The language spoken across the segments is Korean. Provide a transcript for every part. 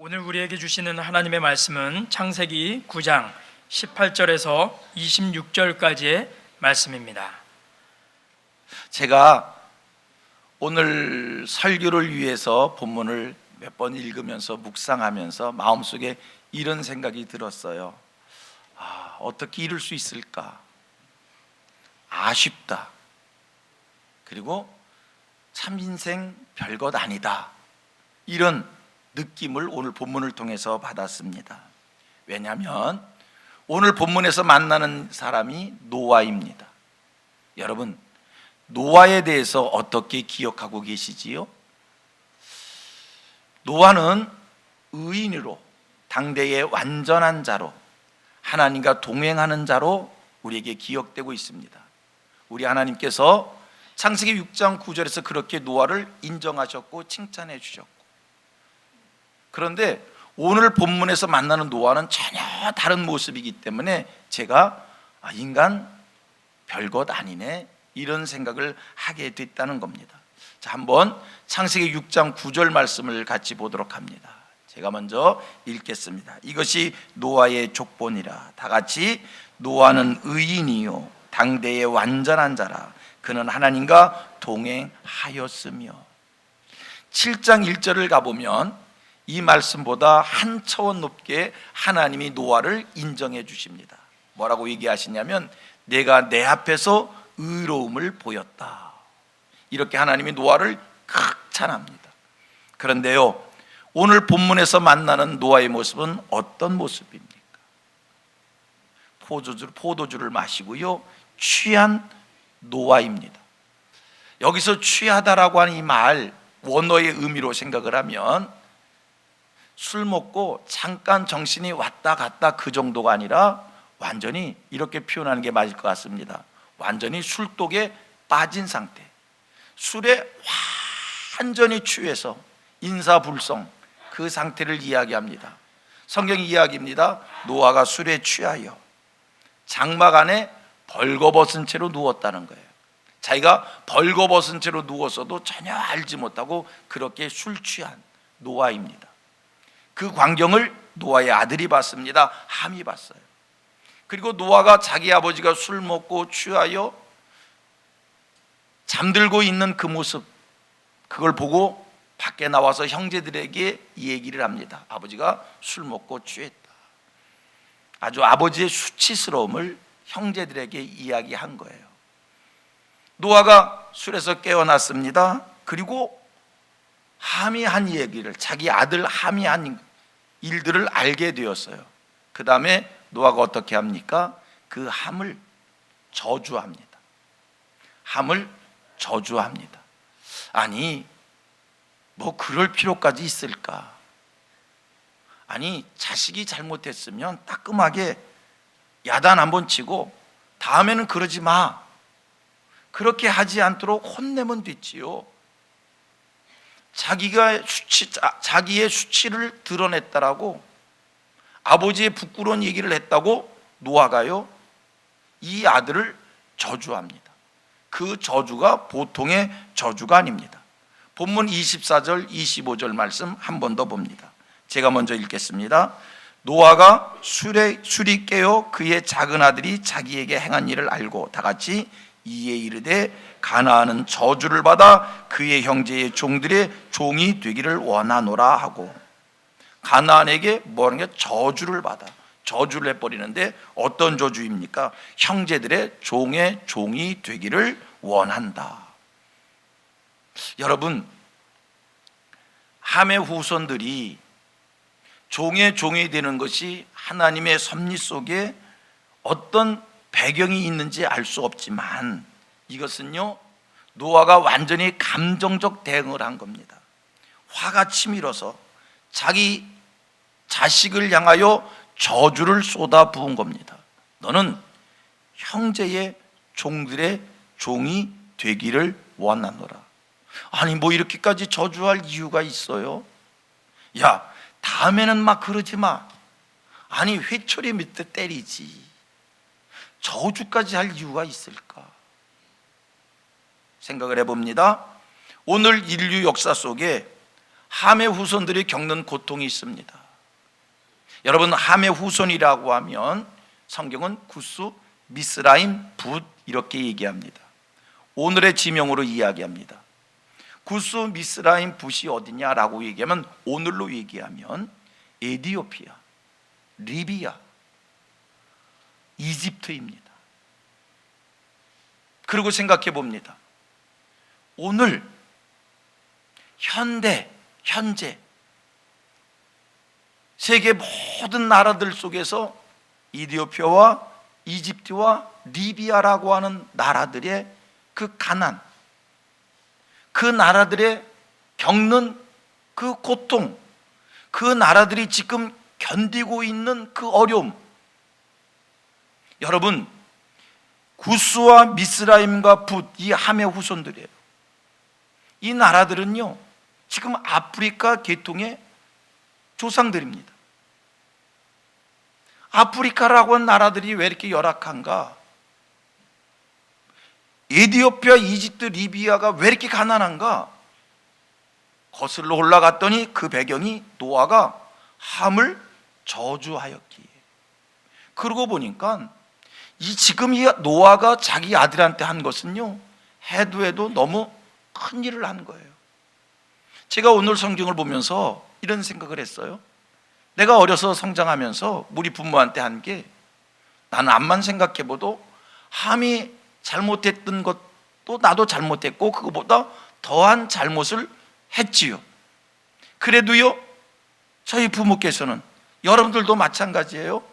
오늘 우리에게 주시는 하나님의 말씀은 창세기 9장 18절에서 26절까지의 말씀입니다. 제가 오늘 설교를 위해서 본문을 몇 번 읽으면서 묵상하면서 마음속에 이런 생각이 들었어요. 어떻게 이룰 수 있을까? 아쉽다. 그리고 참 인생 별것 아니다. 이런 느낌을 오늘 본문을 통해서 받았습니다. 왜냐하면 오늘 본문에서 만나는 사람이 노아입니다. 여러분, 노아에 대해서 어떻게 기억하고 계시지요? 노아는 의인으로, 당대의 완전한 자로, 하나님과 동행하는 자로 우리에게 기억되고 있습니다. 우리 하나님께서 창세기 6장 9절에서 그렇게 노아를 인정하셨고 칭찬해 주셨고, 그런데 오늘 본문에서 만나는 노아는 전혀 다른 모습이기 때문에 제가 인간 별것 아니네, 이런 생각을 하게 됐다는 겁니다. 자, 한번 창세기 6장 9절 말씀을 같이 보도록 합니다. 제가 먼저 읽겠습니다. 이것이 노아의 족본이라. 다 같이. 노아는 의인이요 당대의 완전한 자라. 그는 하나님과 동행하였으며. 7장 1절을 가보면 이 말씀보다 한 차원 높게 하나님이 노아를 인정해 주십니다. 뭐라고 얘기하시냐면, 내가 내 앞에서 의로움을 보였다. 이렇게 하나님이 노아를 극찬합니다. 그런데요, 오늘 본문에서 만나는 노아의 모습은 어떤 모습입니까? 포도주를 마시고요, 취한 노아입니다. 여기서 취하다라고 하는 이 말, 원어의 의미로 생각을 하면 술 먹고 잠깐 정신이 왔다 갔다 그 정도가 아니라 완전히 이렇게 표현하는 게 맞을 것 같습니다. 완전히 술독에 빠진 상태, 술에 완전히 취해서 인사불성, 그 상태를 이야기합니다. 성경이 이야기입니다. 노아가 술에 취하여 장막 안에 벌거벗은 채로 누웠다는 거예요. 자기가 벌거벗은 채로 누웠어도 전혀 알지 못하고 그렇게 술 취한 노아입니다. 그 광경을 노아의 아들이 봤습니다. 함이 봤어요. 그리고 노아가 자기 아버지가 술 먹고 취하여 잠들고 있는 그 모습, 그걸 보고 밖에 나와서 형제들에게 이 얘기를 합니다. 아버지가 술 먹고 취했다. 아주 아버지의 수치스러움을 형제들에게 이야기한 거예요. 노아가 술에서 깨어났습니다. 그리고 함이 한 얘기를, 자기 아들 함이 한 일들을 알게 되었어요. 그 다음에 노아가 어떻게 합니까? 그 함을 저주합니다. 함을 저주합니다. 아니, 뭐 그럴 필요까지 있을까? 아니, 자식이 잘못했으면 따끔하게 야단 한번 치고 다음에는 그러지 마, 그렇게 하지 않도록 혼내면 됐지요. 자기의 수치를 드러냈다라고, 아버지의 부끄러운 얘기를 했다고 노아가요, 이 아들을 저주합니다. 그 저주가 보통의 저주가 아닙니다. 본문 24절 25절 말씀 한 번 더 봅니다. 제가 먼저 읽겠습니다. 노아가 술이 깨어 그의 작은 아들이 자기에게 행한 일을 알고 다 같이 이에 이르되, 가나안은 저주를 받아 그의 형제의 종들의 종이 되기를 원하노라 하고, 가나안에게 뭐라는 게 저주를 받아, 저주를 해버리는데 어떤 저주입니까? 형제들의 종의 종이 되기를 원한다. 여러분, 함의 후손들이 종의 종이 되는 것이 하나님의 섭리 속에 어떤 배경이 있는지 알 수 없지만, 이것은요, 노아가 완전히 감정적 대응을 한 겁니다. 화가 치밀어서 자기 자식을 향하여 저주를 쏟아 부은 겁니다. 너는 형제의 종들의 종이 되기를 원하노라. 아니, 뭐 이렇게까지 저주할 이유가 있어요? 야, 다음에는 막 그러지 마. 아니, 회초리 밑에 때리지. 저주까지 할 이유가 있을까? 생각을 해봅니다. 오늘 인류 역사 속에 함의 후손들이 겪는 고통이 있습니다. 여러분, 함의 후손이라고 하면 성경은 구스, 미스라임, 붓 이렇게 얘기합니다. 오늘의 지명으로 이야기합니다. 구스, 미스라임, 붓이 어디냐라고 얘기하면, 오늘로 얘기하면 에티오피아, 리비아, 이집트입니다. 그리고 생각해 봅니다. 오늘 현재 세계 모든 나라들 속에서 이디오피아와 이집트와 리비아라고 하는 나라들의 그 가난, 그 나라들의 겪는 그 고통, 그 나라들이 지금 견디고 있는 그 어려움, 여러분, 구스와 미스라임과 붓, 이 함의 후손들이에요. 이 나라들은요, 지금 아프리카 계통의 조상들입니다. 아프리카라고 하는 나라들이 왜 이렇게 열악한가? 에티오피아, 이집트, 리비아가 왜 이렇게 가난한가? 거슬러 올라갔더니 그 배경이 노아가 함을 저주하였기에. 그러고 보니까 지금 이 노아가 자기 아들한테 한 것은요, 해도 너무 큰 일을 한 거예요. 제가 오늘 성경을 보면서 이런 생각을 했어요. 내가 어려서 성장하면서 우리 부모한테 한 게, 나는 암만 생각해봐도 함이 잘못했던 것도 나도 잘못했고 그거보다 더한 잘못을 했지요. 그래도요, 저희 부모께서는, 여러분들도 마찬가지예요.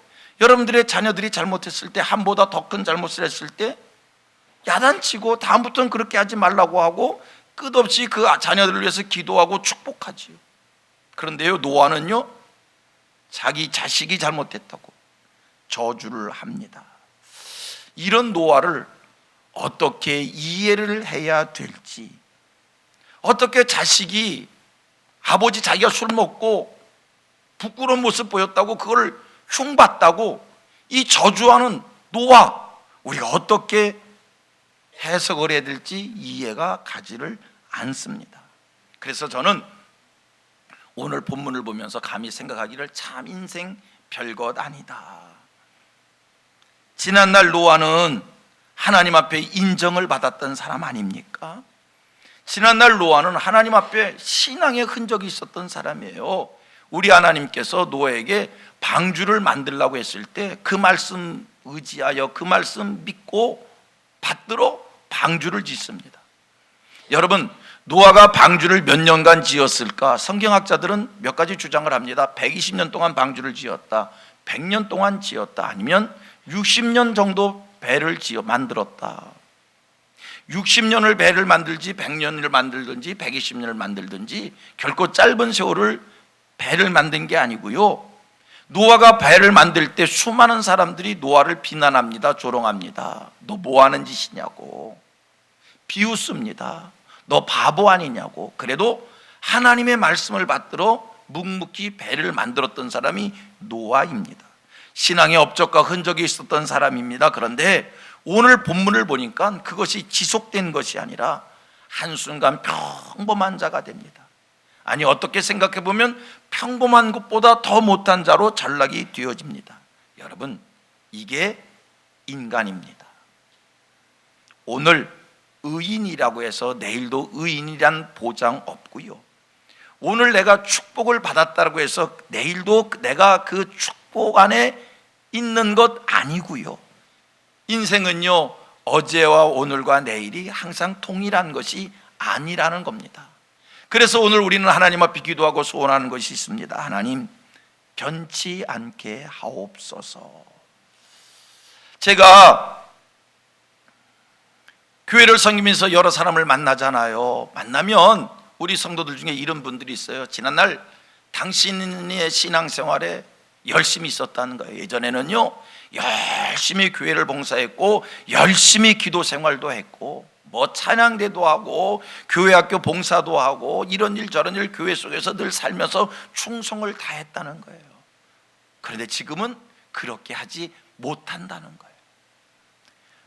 여러분들의 자녀들이 잘못했을 때, 함보다 더 큰 잘못을 했을 때 야단치고 다음부터는 그렇게 하지 말라고 하고 끝없이 그 자녀들을 위해서 기도하고 축복하지요. 그런데요, 노아는요, 자기 자식이 잘못했다고 저주를 합니다. 이런 노아를 어떻게 이해를 해야 될지, 어떻게 자식이, 아버지 자기가 술 먹고 부끄러운 모습 보였다고 그걸 흉봤다고 이 저주하는 노아, 우리가 어떻게 해석을 해야 될지 이해가 가지를 않습니다. 그래서 저는 오늘 본문을 보면서 감히 생각하기를, 참 인생 별것 아니다. 지난날 노아는 하나님 앞에 인정을 받았던 사람 아닙니까? 지난날 노아는 하나님 앞에 신앙의 흔적이 있었던 사람이에요. 우리 하나님께서 노아에게 방주를 만들라고 했을 때 그 말씀 의지하여 그 말씀 믿고 받들어 방주를 짓습니다. 여러분, 노아가 방주를 몇 년간 지었을까? 성경학자들은 몇 가지 주장을 합니다. 120년 동안 방주를 지었다, 100년 동안 지었다, 아니면 60년 정도 배를 만들었다. 60년을 배를 만들지 100년을 만들든지 120년을 만들든지 결코 짧은 세월을 배를 만든 게 아니고요, 노아가 배를 만들 때 수많은 사람들이 노아를 비난합니다. 조롱합니다. 너 뭐 하는 짓이냐고, 비웃습니다. 너 바보 아니냐고. 그래도 하나님의 말씀을 받들어 묵묵히 배를 만들었던 사람이 노아입니다. 신앙의 업적과 흔적이 있었던 사람입니다. 그런데 오늘 본문을 보니까 그것이 지속된 것이 아니라 한순간 평범한 자가 됩니다. 아니, 어떻게 생각해 보면 평범한 것보다 더 못한 자로 전락이 되어집니다. 여러분, 이게 인간입니다. 오늘 의인이라고 해서 내일도 의인이란 보장 없고요, 오늘 내가 축복을 받았다고 해서 내일도 내가 그 축복 안에 있는 것 아니고요, 인생은요, 어제와 오늘과 내일이 항상 동일한 것이 아니라는 겁니다. 그래서 오늘 우리는 하나님 앞에 기도하고 소원하는 것이 있습니다. 하나님, 변치 않게 하옵소서. 제가 교회를 섬기면서 여러 사람을 만나잖아요. 만나면 우리 성도들 중에 이런 분들이 있어요. 지난날 당신의 신앙생활에 열심히 있었다는 거예요. 예전에는요, 열심히 교회를 봉사했고 열심히 기도 생활도 했고 뭐 찬양대도 하고 교회 학교 봉사도 하고 이런 일 저런 일 교회 속에서 늘 살면서 충성을 다했다는 거예요. 그런데 지금은 그렇게 하지 못한다는 거예요.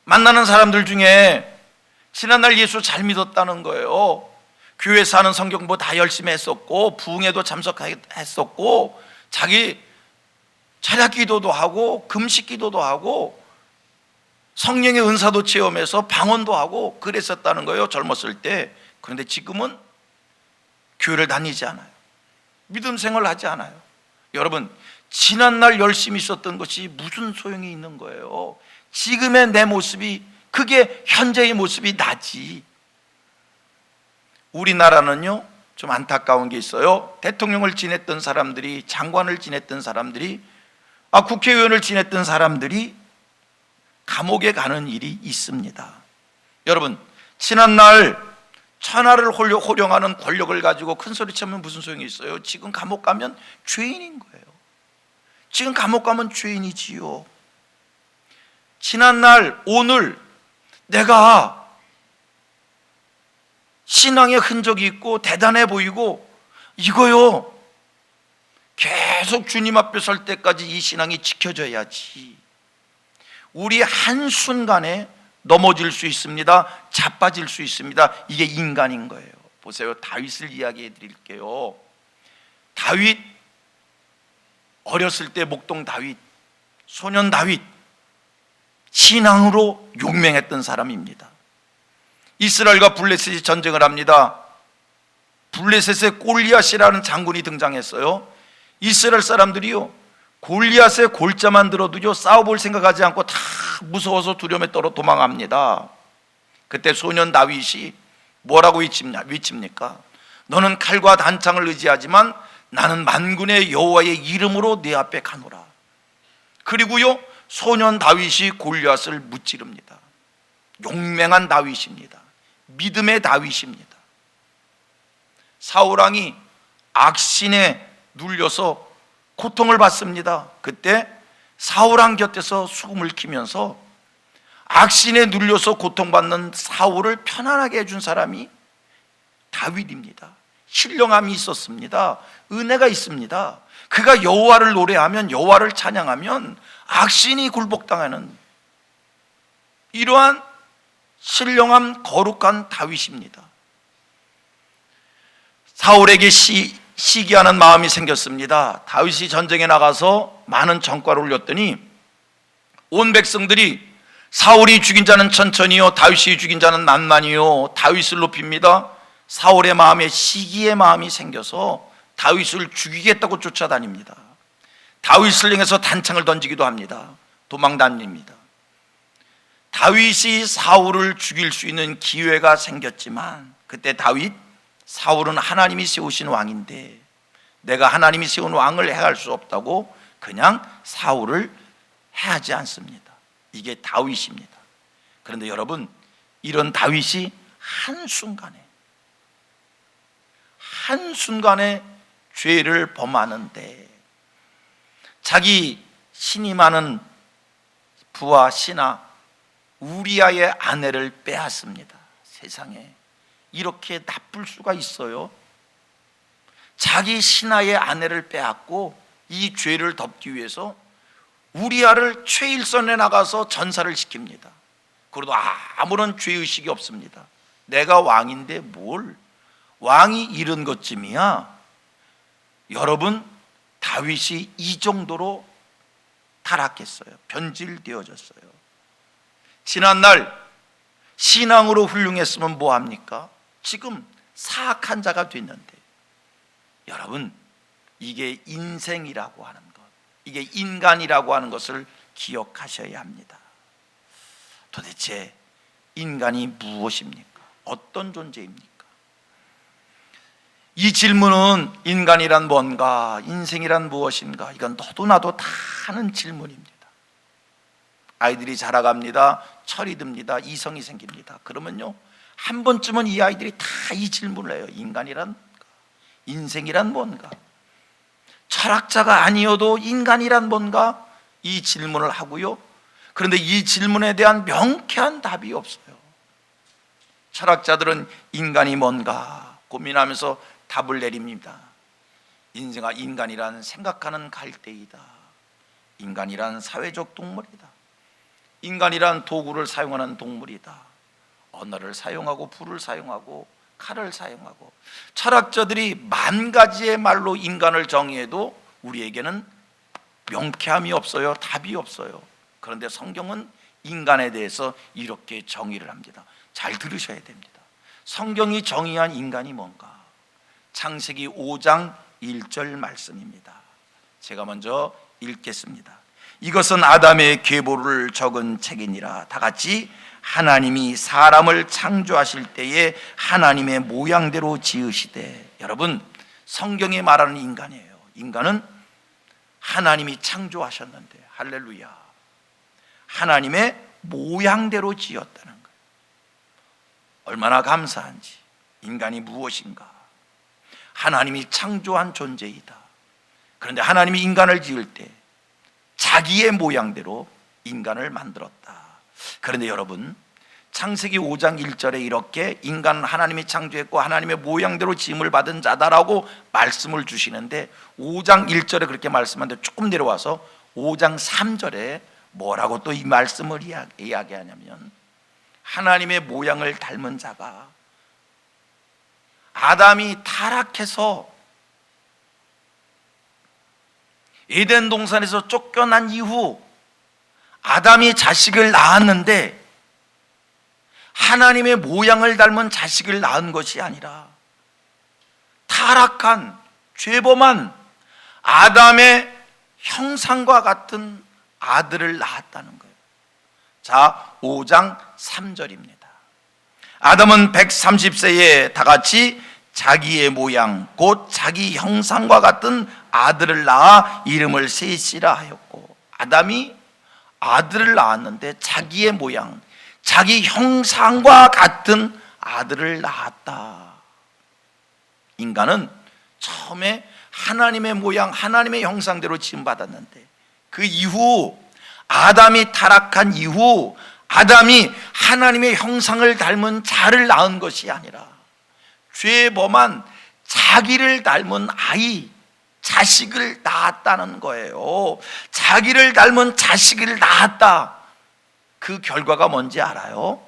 만나는 사람들 중에 지난날 예수 잘 믿었다는 거예요. 교회 사는 성경 공부 다 열심히 했었고 부흥회도 참석했었고 자기 찬양 기도도 하고 금식 기도도 하고 성령의 은사도 체험해서 방언도 하고 그랬었다는 거예요, 젊었을 때. 그런데 지금은 교회를 다니지 않아요. 믿음 생활을 하지 않아요. 여러분, 지난날 열심히 있었던 것이 무슨 소용이 있는 거예요? 지금의 내 모습이, 그게 현재의 모습이 나지. 우리나라는요, 좀 안타까운 게 있어요. 대통령을 지냈던 사람들이, 장관을 지냈던 사람들이, 국회의원을 지냈던 사람들이 감옥에 가는 일이 있습니다. 여러분, 지난날 천하를 호령하는 권력을 가지고 큰 소리 치면 무슨 소용이 있어요? 지금 감옥 가면 죄인인 거예요. 지금 감옥 가면 죄인이지요. 지난날, 오늘 내가 신앙의 흔적이 있고 대단해 보이고 이거요, 계속 주님 앞에 설 때까지 이 신앙이 지켜져야지. 우리 한순간에 넘어질 수 있습니다. 자빠질 수 있습니다. 이게 인간인 거예요. 보세요, 다윗을 이야기해 드릴게요. 다윗, 어렸을 때 목동 다윗, 소년 다윗, 신앙으로 용맹했던 사람입니다. 이스라엘과 블레셋이 전쟁을 합니다. 블레셋의 골리앗이라는 장군이 등장했어요. 이스라엘 사람들이요, 골리앗의 골자만 들어도요, 싸워볼 생각하지 않고 다 무서워서 두려움에 떨어 도망합니다. 그때 소년 다윗이 뭐라고 외칩니까? 너는 칼과 단창을 의지하지만 나는 만군의 여호와의 이름으로 네 앞에 가노라. 그리고요, 소년 다윗이 골리앗을 무찌릅니다. 용맹한 다윗입니다. 믿음의 다윗입니다. 사울왕이 악신에 눌려서 고통을 받습니다. 그때 사울왕 곁에서 수금을 키면서 악신에 눌려서 고통받는 사울을 편안하게 해준 사람이 다윗입니다. 신령함이 있었습니다. 은혜가 있습니다. 그가 여호와를 노래하면, 여호와를 찬양하면 악신이 굴복당하는 이러한 신령함, 거룩한 다윗입니다. 사울에게 시기하는 마음이 생겼습니다. 다윗이 전쟁에 나가서 많은 전과를 올렸더니 온 백성들이 사울이 죽인 자는 천천히요, 다윗이 죽인 자는 만만히요, 다윗을 높입니다. 사울의 마음에 시기의 마음이 생겨서 다윗을 죽이겠다고 쫓아다닙니다. 다윗을 향해서 단창을 던지기도 합니다. 도망 다닙니다. 다윗이 사울을 죽일 수 있는 기회가 생겼지만 그때 다윗, 사울은 하나님이 세우신 왕인데 내가 하나님이 세운 왕을 해할 수 없다고 그냥 사울을 해하지 않습니다. 이게 다윗입니다. 그런데 여러분, 이런 다윗이 한순간에 죄를 범하는데 자기 신임하는 부하 신하 우리아의 아내를 빼앗습니다. 세상에 이렇게 나쁠 수가 있어요? 자기 신하의 아내를 빼앗고 이 죄를 덮기 위해서 우리아를 최일선에 나가서 전사를 시킵니다. 그래도 아무런 죄의식이 없습니다. 내가 왕인데 뭘, 왕이 이런 것쯤이야. 여러분, 다윗이 이 정도로 타락했어요. 변질되어졌어요. 지난날 신앙으로 훌륭했으면 뭐합니까? 지금 사악한 자가 됐는데, 여러분, 이게 인생이라고 하는 것, 이게 인간이라고 하는 것을 기억하셔야 합니다. 도대체 인간이 무엇입니까? 어떤 존재입니까? 이 질문은 인간이란 뭔가, 인생이란 무엇인가, 이건 너도 나도 다 하는 질문입니다. 아이들이 자라갑니다. 철이 듭니다. 이성이 생깁니다. 그러면요, 한 번쯤은 이 아이들이 다 이 질문을 해요. 인간이란 뭔가, 인생이란 뭔가. 철학자가 아니어도 인간이란 뭔가, 이 질문을 하고요. 그런데 이 질문에 대한 명쾌한 답이 없어요. 철학자들은 인간이 뭔가 고민하면서 답을 내립니다. 인간이란 생각하는 갈대이다. 인간이란 사회적 동물이다. 인간이란 도구를 사용하는 동물이다. 언어를 사용하고 불을 사용하고 칼을 사용하고 철학자들이 만 가지의 말로 인간을 정의해도 우리에게는 명쾌함이 없어요. 답이 없어요. 그런데 성경은 인간에 대해서 이렇게 정의를 합니다. 잘 들으셔야 됩니다. 성경이 정의한 인간이 뭔가? 창세기 5장 1절 말씀입니다. 제가 먼저 읽겠습니다. 이것은 아담의 계보를 적은 책이니라. 다 같이 하나님이 사람을 창조하실 때에 하나님의 모양대로 지으시되. 여러분, 성경이 말하는 인간이에요. 인간은 하나님이 창조하셨는데, 할렐루야, 하나님의 모양대로 지었다는 거예요. 얼마나 감사한지. 인간이 무엇인가? 하나님이 창조한 존재이다. 그런데 하나님이 인간을 지을 때 자기의 모양대로 인간을 만들었다. 그런데 여러분, 창세기 5장 1절에 이렇게 인간은 하나님이 창조했고 하나님의 모양대로 지음을 받은 자다라고 말씀을 주시는데, 5장 1절에 그렇게 말씀하는데 조금 내려와서 5장 3절에 뭐라고 또 이 말씀을 이야기하냐면, 하나님의 모양을 닮은 자가, 아담이 타락해서 에덴 동산에서 쫓겨난 이후 아담이 자식을 낳았는데 하나님의 모양을 닮은 자식을 낳은 것이 아니라 타락한 죄범한 아담의 형상과 같은 아들을 낳았다는 거예요. 자, 5장 3절입니다. 아담은 130세에 다같이 자기의 모양 곧 자기 형상과 같은 아들을 낳아 이름을 셋이라 하였고, 아담이 아들을 낳았는데 자기의 모양, 자기 형상과 같은 아들을 낳았다. 인간은 처음에 하나님의 모양, 하나님의 형상대로 지음받았는데 그 이후 아담이 타락한 이후 아담이 하나님의 형상을 닮은 자를 낳은 것이 아니라 죄범한 자기를 닮은 아이, 자식을 낳았다는 거예요. 자기를 닮은 자식을 낳았다. 그 결과가 뭔지 알아요?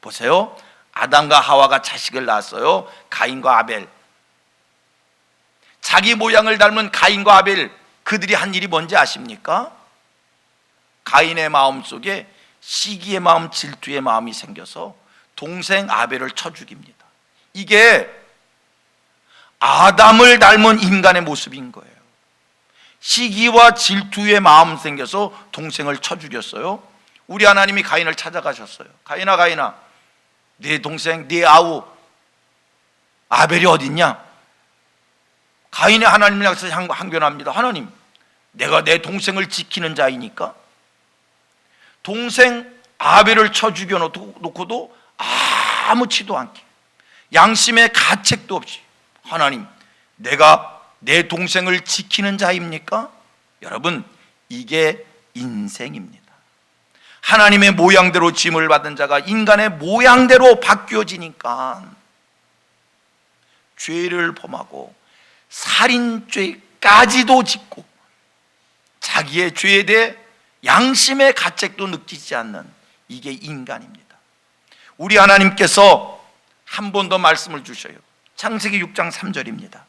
보세요. 아담과 하와가 자식을 낳았어요. 가인과 아벨. 자기 모양을 닮은 가인과 아벨, 그들이 한 일이 뭔지 아십니까? 가인의 마음속에 시기의 마음, 질투의 마음이 생겨서 동생 아벨을 쳐 죽입니다. 이게 아담을 닮은 인간의 모습인 거예요. 시기와 질투의 마음 생겨서 동생을 쳐 죽였어요. 우리 하나님이 가인을 찾아가셨어요. 가인아, 가인아, 네 동생, 네 아우 아벨이 어딨냐? 가인이 하나님을 향해서 항변합니다. 하나님, 내가 내 동생을 지키는 자이니까 동생 아벨을 쳐 죽여놓고도 아무렇지도 않게, 양심의 가책도 없이, 하나님, 내가 내 동생을 지키는 자입니까? 여러분, 이게 인생입니다. 하나님의 모양대로 지음을 받은 자가 인간의 모양대로 바뀌어지니까 죄를 범하고 살인죄까지도 짓고 자기의 죄에 대해 양심의 가책도 느끼지 않는, 이게 인간입니다. 우리 하나님께서 한 번 더 말씀을 주셔요. 창세기 6장 3절입니다.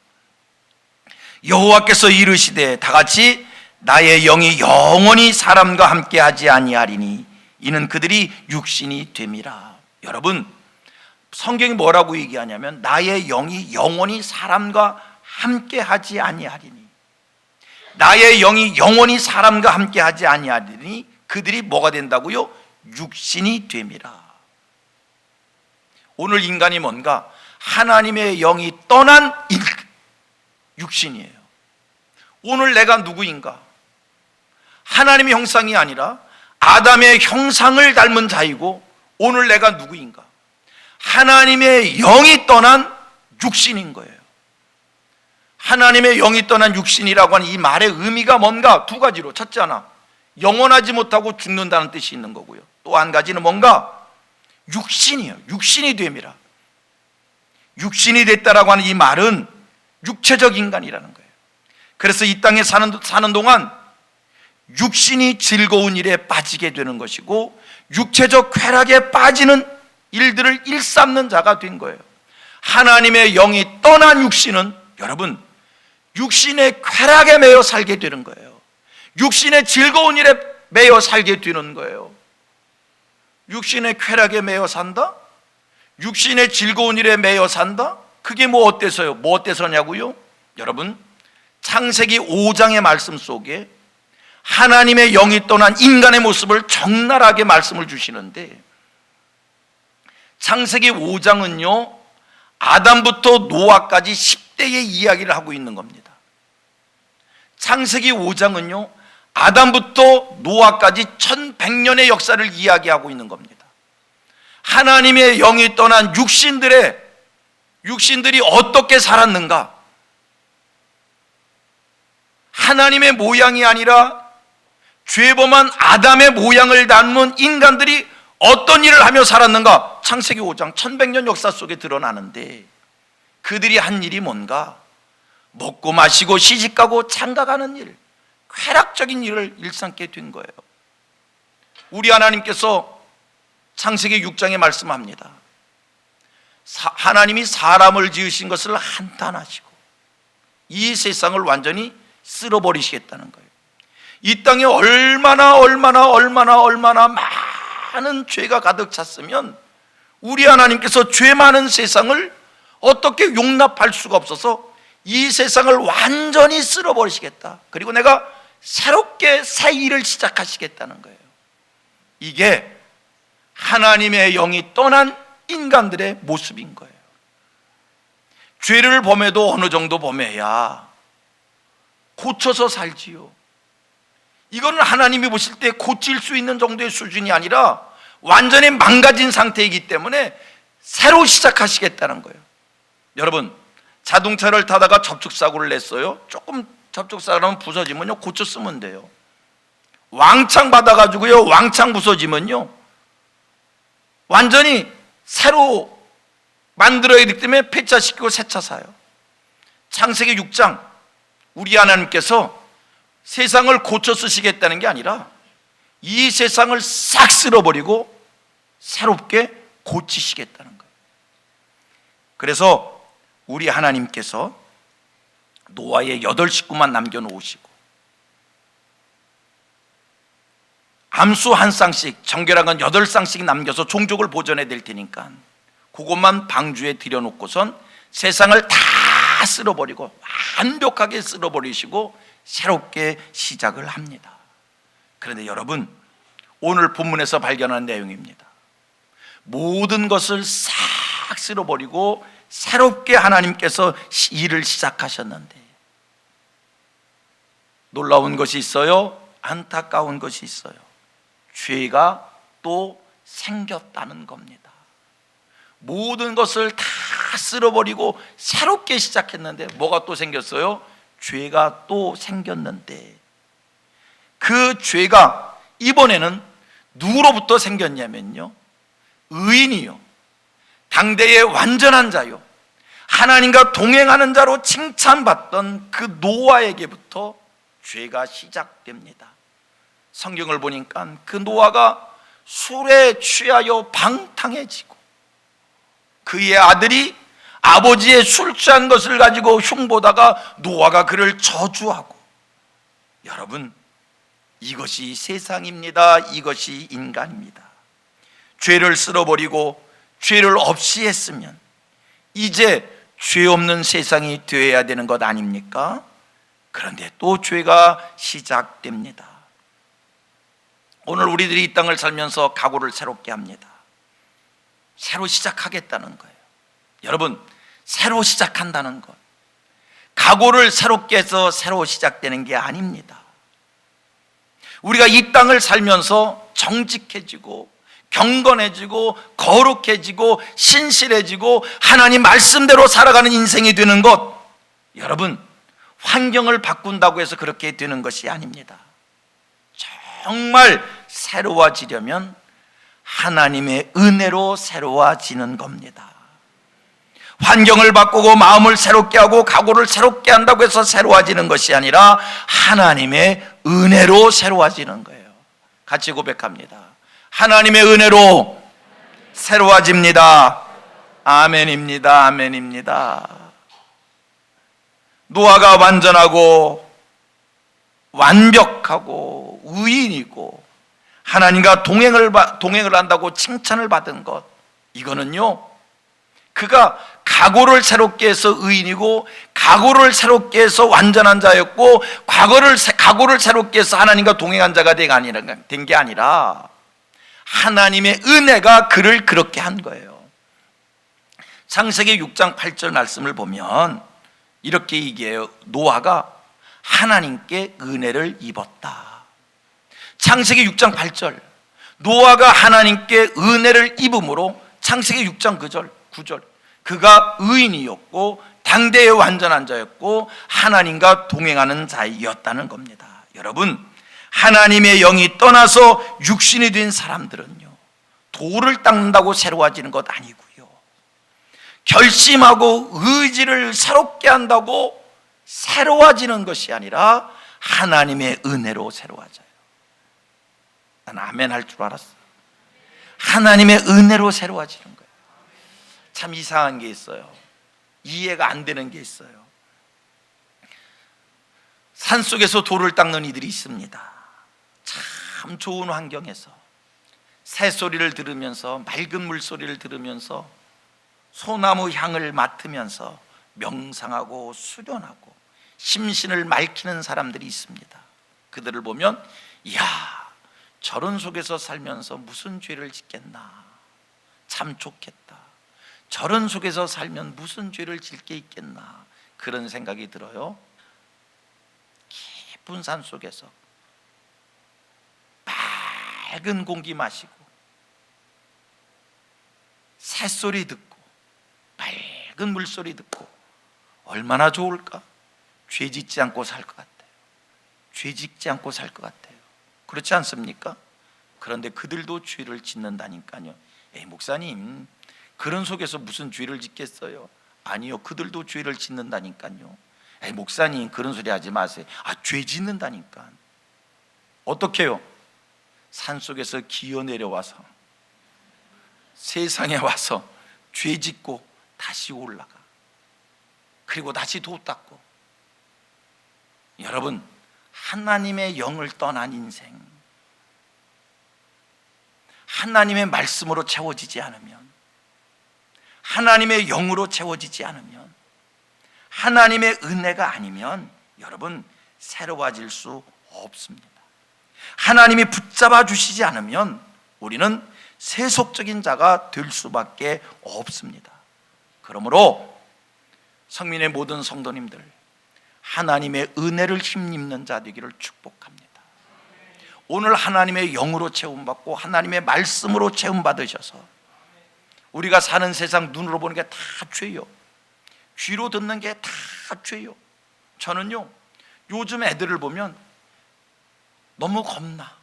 여호와께서 이르시되 다같이 나의 영이 영원히 사람과 함께 하지 아니하리니 이는 그들이 육신이 됨이라. 여러분, 성경이 뭐라고 얘기하냐면 나의 영이 영원히 사람과 함께 하지 아니하리니, 나의 영이 영원히 사람과 함께 하지 아니하리니 그들이 뭐가 된다고요? 육신이 됨이라. 오늘 인간이 뭔가? 하나님의 영이 떠난 육신이에요. 오늘 내가 누구인가? 하나님의 형상이 아니라 아담의 형상을 닮은 자이고, 오늘 내가 누구인가? 하나님의 영이 떠난 육신인 거예요. 하나님의 영이 떠난 육신이라고 하는 이 말의 의미가 뭔가? 두 가지로. 첫째 하나, 영원하지 못하고 죽는다는 뜻이 있는 거고요. 또 한 가지는 뭔가? 육신이에요. 육신이 됨이라. 육신이 됐다라고 하는 이 말은 육체적 인간이라는 거예요. 그래서 이 땅에 사는 동안 육신이 즐거운 일에 빠지게 되는 것이고 육체적 쾌락에 빠지는 일들을 일삼는 자가 된 거예요. 하나님의 영이 떠난 육신은 여러분 육신의 쾌락에 매여 살게 되는 거예요. 육신의 즐거운 일에 매여 살게 되는 거예요. 육신의 쾌락에 매여 산다? 육신의 즐거운 일에 매여 산다? 그게 뭐 어때서요? 뭐 어때서냐고요? 여러분, 창세기 5장의 말씀 속에 하나님의 영이 떠난 인간의 모습을 적나라하게 말씀을 주시는데, 창세기 5장은요 아담부터 노아까지 10대의 이야기를 하고 있는 겁니다. 창세기 5장은요 아담부터 노아까지 1100년의 역사를 이야기하고 있는 겁니다. 하나님의 영이 떠난 육신들이 어떻게 살았는가, 하나님의 모양이 아니라 죄범한 아담의 모양을 닮은 인간들이 어떤 일을 하며 살았는가, 창세기 5장 1100년 역사 속에 드러나는데, 그들이 한 일이 뭔가? 먹고 마시고 시집가고 장가가는 일, 쾌락적인 일을 일삼게 된 거예요. 우리 하나님께서 창세기 6장에 말씀합니다. 하나님이 사람을 지으신 것을 한탄하시고 이 세상을 완전히 쓸어버리시겠다는 거예요. 이 땅에 얼마나 많은 죄가 가득 찼으면 우리 하나님께서 죄 많은 세상을 어떻게 용납할 수가 없어서 이 세상을 완전히 쓸어버리시겠다. 그리고 내가 새롭게 새 일을 시작하시겠다는 거예요. 이게 하나님의 영이 떠난 인간들의 모습인 거예요. 죄를 범해도 어느 정도 범해야 고쳐서 살지요. 이거는 하나님이 보실 때 고칠 수 있는 정도의 수준이 아니라 완전히 망가진 상태이기 때문에 새로 시작하시겠다는 거예요. 여러분, 자동차를 타다가 접촉사고를 냈어요. 조금 접촉사고는 부서지면요 고쳐 쓰면 돼요. 왕창 받아가지고요 왕창 부서지면요 완전히 새로 만들어야 되기 때문에 폐차시키고 새 차 사요. 창세기 6장, 우리 하나님께서 세상을 고쳐 쓰시겠다는 게 아니라 이 세상을 싹 쓸어버리고 새롭게 고치시겠다는 거예요. 그래서 우리 하나님께서 노아의 8 식구만 남겨놓으시고 암수 한 쌍씩, 정결한 건 8쌍씩 남겨서 종족을 보존해야 될 테니까 그것만 방주에 들여놓고선 세상을 다 쓸어버리고 완벽하게 쓸어버리시고 새롭게 시작을 합니다. 그런데 여러분, 오늘 본문에서 발견한 내용입니다. 모든 것을 싹 쓸어버리고 새롭게 하나님께서 일을 시작하셨는데 놀라운 것이 있어요. 안타까운 것이 있어요. 죄가 또 생겼다는 겁니다. 모든 것을 다 쓸어버리고 새롭게 시작했는데 뭐가 또 생겼어요? 죄가 또 생겼는데, 그 죄가 이번에는 누구로부터 생겼냐면요 의인이요, 당대의 완전한 자요, 하나님과 동행하는 자로 칭찬받던 그 노아에게부터 죄가 시작됩니다. 성경을 보니까 그 노아가 술에 취하여 방탕해지고 그의 아들이 아버지의 술 취한 것을 가지고 흉보다가 노아가 그를 저주하고, 여러분, 이것이 세상입니다. 이것이 인간입니다. 죄를 쓸어버리고 죄를 없이 했으면 이제 죄 없는 세상이 되어야 되는 것 아닙니까? 그런데 또 죄가 시작됩니다. 오늘 우리들이 이 땅을 살면서 각오를 새롭게 합니다. 새로 시작하겠다는 거예요. 여러분, 새로 시작한다는 것, 각오를 새롭게 해서 새로 시작되는 게 아닙니다. 우리가 이 땅을 살면서 정직해지고 경건해지고 거룩해지고 신실해지고 하나님 말씀대로 살아가는 인생이 되는 것, 여러분, 환경을 바꾼다고 해서 그렇게 되는 것이 아닙니다. 정말 새로워지려면 하나님의 은혜로 새로워지는 겁니다. 환경을 바꾸고 마음을 새롭게 하고 각오를 새롭게 한다고 해서 새로워지는 것이 아니라 하나님의 은혜로 새로워지는 거예요. 같이 고백합니다. 하나님의 은혜로 새로워집니다. 아멘입니다. 아멘입니다. 노아가 완전하고 완벽하고 의인이고 하나님과 동행을 한다고 칭찬을 받은 것, 이거는요, 그가 각오를 새롭게 해서 의인이고 각오를 새롭게 해서 완전한 자였고 각오를 새롭게 해서 하나님과 동행한 자가 된 게 아니라 하나님의 은혜가 그를 그렇게 한 거예요. 창세기 6장 8절 말씀을 보면 이렇게 얘기해요. 노아가 하나님께 은혜를 입었다. 창세기 6장 8절, 노아가 하나님께 은혜를 입음으로 창세기 6장 9절 그가 의인이었고 당대의 완전한 자였고 하나님과 동행하는 자였다는 겁니다. 여러분, 하나님의 영이 떠나서 육신이 된 사람들은요, 돌을 닦는다고 새로워지는 것 아니고요, 결심하고 의지를 새롭게 한다고 새로워지는 것이 아니라 하나님의 은혜로 새로워져요. 난 아멘 할 줄 알았어. 하나님의 은혜로 새로워지는 거예요. 참 이상한 게 있어요. 이해가 안 되는 게 있어요. 산속에서 돌을 닦는 이들이 있습니다. 참 좋은 환경에서 새소리를 들으면서 맑은 물소리를 들으면서 소나무 향을 맡으면서 명상하고 수련하고 심신을 맑히는 사람들이 있습니다. 그들을 보면, 이야, 저런 속에서 살면서 무슨 죄를 짓겠나, 참 좋겠다, 저런 속에서 살면 무슨 죄를 질 게 있겠나, 그런 생각이 들어요. 깊은 산 속에서 맑은 공기 마시고 새소리 듣고 맑은 물소리 듣고 얼마나 좋을까? 죄 짓지 않고 살 것 같아요. 죄 짓지 않고 살 것 같아요. 그렇지 않습니까? 그런데 그들도 죄를 짓는다니까요. 에이, 목사님, 그런 속에서 무슨 죄를 짓겠어요? 아니요, 그들도 죄를 짓는다니까요. 에이, 목사님, 그런 소리 하지 마세요. 죄 짓는다니까. 어떻게 해요? 산속에서 기어 내려와서 세상에 와서 죄 짓고 다시 올라가, 그리고 다시 도 닦고. 여러분, 하나님의 영을 떠난 인생, 하나님의 말씀으로 채워지지 않으면, 하나님의 영으로 채워지지 않으면, 하나님의 은혜가 아니면 여러분 새로워질 수 없습니다. 하나님이 붙잡아 주시지 않으면 우리는 세속적인 자가 될 수밖에 없습니다. 그러므로 성민의 모든 성도님들, 하나님의 은혜를 힘입는 자 되기를 축복합니다. 오늘 하나님의 영으로 채움받고 하나님의 말씀으로 채움받으셔서 우리가 사는 세상 눈으로 보는 게 다 죄요, 귀로 듣는 게 다 죄요. 저는요, 요즘 애들을 보면 너무 겁나.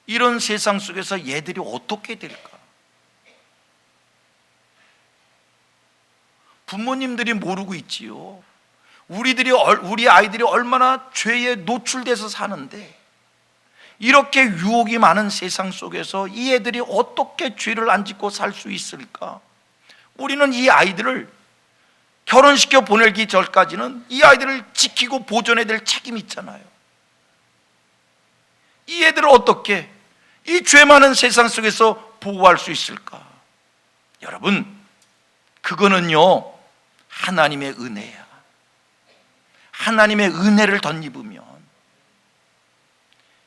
이런 세상 속에서 얘들이 어떻게 될까? 부모님들이 모르고 있지요. 우리 아이들이 얼마나 죄에 노출돼서 사는데, 이렇게 유혹이 많은 세상 속에서 이 애들이 어떻게 죄를 안 짓고 살 수 있을까? 우리는 이 아이들을 결혼시켜 보내기 전까지는 이 아이들을 지키고 보존해야 될 책임이 있잖아요. 이 애들을 어떻게 이 죄 많은 세상 속에서 보호할 수 있을까? 여러분, 그거는요, 하나님의 은혜야. 하나님의 은혜를 덧입으면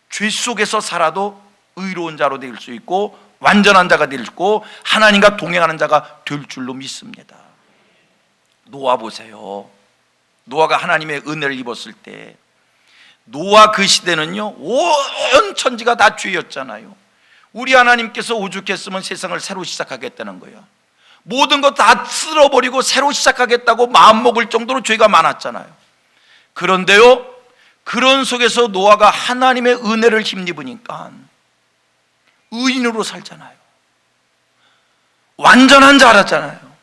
죄 속에서 살아도 의로운 자로 될 수 있고 완전한 자가 될 수 있고 하나님과 동행하는 자가 될 줄로 믿습니다. 노아 보세요. 노아가 하나님의 은혜를 입었을 때, 노아 그 시대는요, 온 천지가 다 죄였잖아요. 우리 하나님께서 오죽했으면 세상을 새로 시작하겠다는 거야. 모든 것 다 쓸어버리고 새로 시작하겠다고 마음먹을 정도로 죄가 많았잖아요. 그런데요, 그런 속에서 노아가 하나님의 은혜를 힘입으니까 의인으로 살잖아요. 완전한 자라잖아요.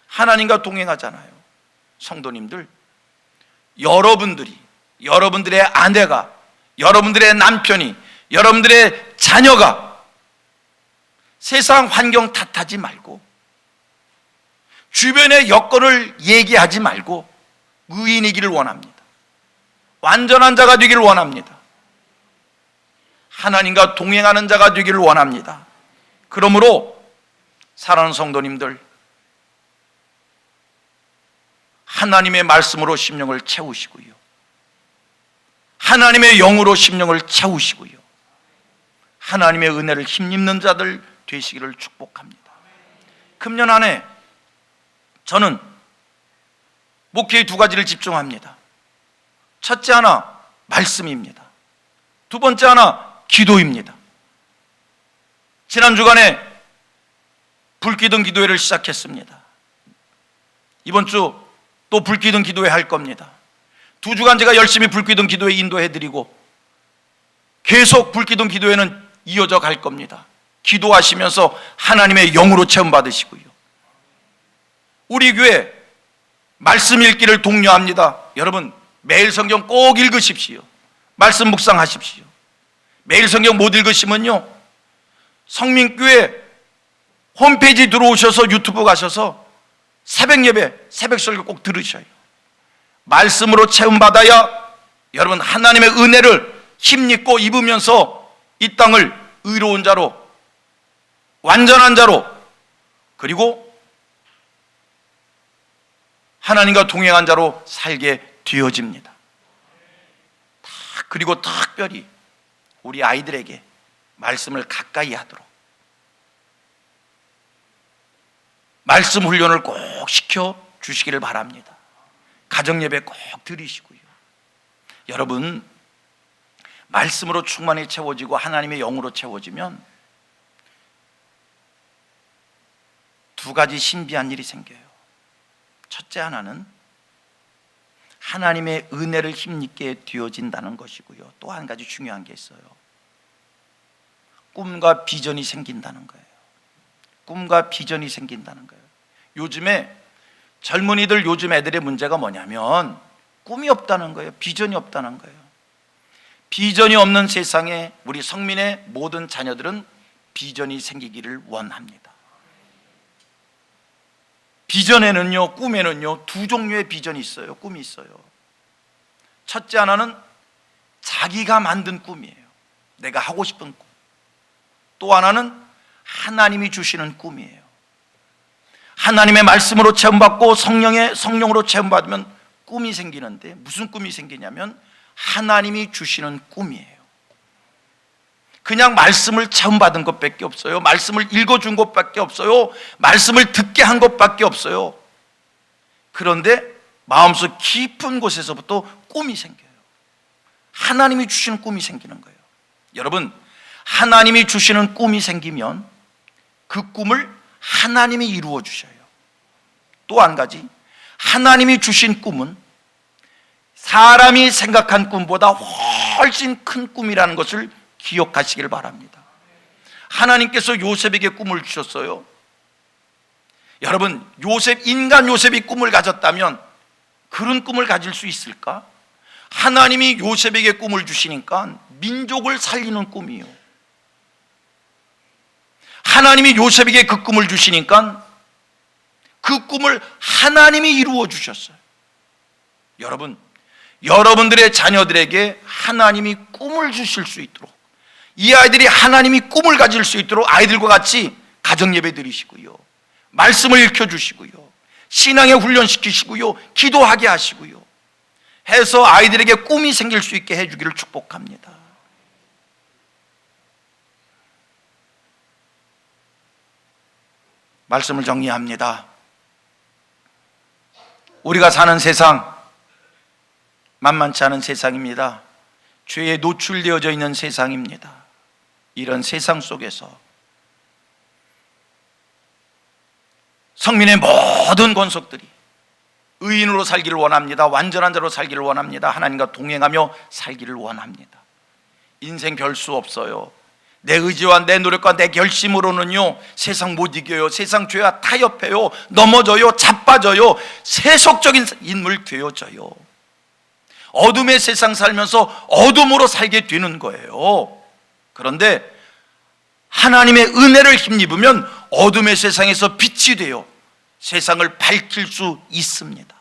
하나님과 동행하잖아요. 성도님들, 여러분들의 아내가, 여러분들의 남편이, 여러분들의 자녀가 세상 환경 탓하지 말고 주변의 여건을 얘기하지 말고 의인이기를 원합니다. 완전한 자가 되기를 원합니다. 하나님과 동행하는 자가 되기를 원합니다. 그러므로 사랑하는 성도님들, 하나님의 말씀으로 심령을 채우시고요, 하나님의 영으로 심령을 채우시고요, 하나님의 은혜를 힘입는 자들 되시기를 축복합니다. 금년 안에 저는 목회의 두 가지를 집중합니다. 첫째 하나 말씀입니다. 두 번째 하나 기도입니다. 지난 주간에 불기둥 기도회를 시작했습니다. 이번 주 또 불기둥 기도회 할 겁니다. 두 주간 제가 열심히 불기둥 기도회 인도해드리고 계속 불기둥 기도회는 이어져 갈 겁니다. 기도하시면서 하나님의 영으로 체험받으시고요, 우리 교회 말씀 읽기를 독려합니다. 여러분 매일 성경 꼭 읽으십시오. 말씀 묵상하십시오. 매일 성경 못 읽으시면요, 성민교회 홈페이지 들어오셔서 유튜브 가셔서 새벽 예배, 새벽 설교 꼭 들으셔요. 말씀으로 체험받아야 여러분 하나님의 은혜를 힘입고 입으면서 이 땅을 의로운 자로, 완전한 자로, 그리고 하나님과 동행한 자로 살게 되어집니다. 그리고 특별히 우리 아이들에게 말씀을 가까이 하도록 말씀 훈련을 꼭 시켜 주시기를 바랍니다. 가정 예배 꼭 드리시고요. 여러분 말씀으로 충만히 채워지고 하나님의 영으로 채워지면 두 가지 신비한 일이 생겨요. 첫째 하나는 하나님의 은혜를 힘있게 되어진다는 것이고요, 또 한 가지 중요한 게 있어요. 꿈과 비전이 생긴다는 거예요. 꿈과 비전이 생긴다는 거예요. 요즘에 젊은이들, 요즘 애들의 문제가 뭐냐면 꿈이 없다는 거예요. 비전이 없다는 거예요. 비전이 없는 세상에 우리 성민의 모든 자녀들은 비전이 생기기를 원합니다. 비전에는요, 꿈에는요 두 종류의 비전이 있어요. 꿈이 있어요. 첫째 하나는 자기가 만든 꿈이에요. 내가 하고 싶은 꿈. 또 하나는 하나님이 주시는 꿈이에요. 하나님의 말씀으로 체험받고 성령으로 체험받으면 꿈이 생기는데, 무슨 꿈이 생기냐면 하나님이 주시는 꿈이에요. 그냥 말씀을 체험받은 것밖에 없어요. 말씀을 읽어준 것밖에 없어요. 말씀을 듣게 한 것밖에 없어요. 그런데 마음속 깊은 곳에서부터 꿈이 생겨요. 하나님이 주시는 꿈이 생기는 거예요. 여러분, 하나님이 주시는 꿈이 생기면 그 꿈을 하나님이 이루어 주셔요. 또 한 가지, 하나님이 주신 꿈은 사람이 생각한 꿈보다 훨씬 큰 꿈이라는 것을 기억하시길 바랍니다. 하나님께서 요셉에게 꿈을 주셨어요. 여러분, 인간 요셉이 꿈을 가졌다면 그런 꿈을 가질 수 있을까? 하나님이 요셉에게 꿈을 주시니까 민족을 살리는 꿈이요, 하나님이 요셉에게 그 꿈을 주시니까 그 꿈을 하나님이 이루어 주셨어요. 여러분, 여러분들의 자녀들에게 하나님이 꿈을 주실 수 있도록, 이 아이들이 하나님이 꿈을 가질 수 있도록 아이들과 같이 가정예배 드리시고요, 말씀을 읽혀주시고요, 신앙에 훈련시키시고요, 기도하게 하시고요 해서 아이들에게 꿈이 생길 수 있게 해주기를 축복합니다. 말씀을 정리합니다. 우리가 사는 세상 만만치 않은 세상입니다. 죄에 노출되어져 있는 세상입니다. 이런 세상 속에서 성민의 모든 권속들이 의인으로 살기를 원합니다. 완전한 자로 살기를 원합니다. 하나님과 동행하며 살기를 원합니다. 인생 별 수 없어요. 내 의지와 내 노력과 내 결심으로는요 세상 못 이겨요. 세상 죄와 타협해요. 넘어져요. 자빠져요. 세속적인 인물 되어져요. 어둠의 세상 살면서 어둠으로 살게 되는 거예요. 그런데 하나님의 은혜를 힘입으면 어둠의 세상에서 빛이 돼요. 세상을 밝힐 수 있습니다.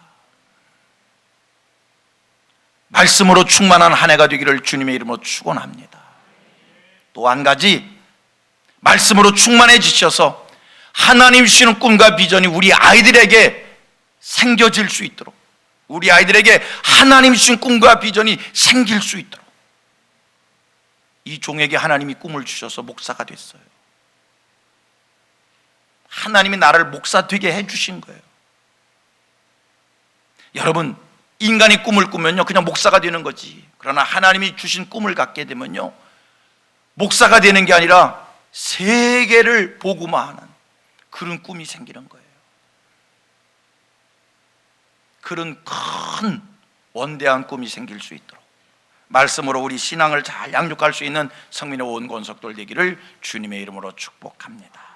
말씀으로 충만한 한 해가 되기를 주님의 이름으로 축원합니다. 또 한 가지, 말씀으로 충만해지셔서 하나님 주시는 꿈과 비전이 우리 아이들에게 생겨질 수 있도록, 우리 아이들에게 하나님 주신 꿈과 비전이 생길 수 있도록, 이 종에게 하나님이 꿈을 주셔서 목사가 됐어요. 하나님이 나를 목사 되게 해주신 거예요. 여러분, 인간이 꿈을 꾸면요 그냥 목사가 되는 거지. 그러나 하나님이 주신 꿈을 갖게 되면요 목사가 되는 게 아니라 세계를 복음화하는 그런 꿈이 생기는 거예요. 그런 큰 원대한 꿈이 생길 수 있도록 말씀으로 우리 신앙을 잘 양육할 수 있는 성민의 온 권속들 되기를 주님의 이름으로 축복합니다.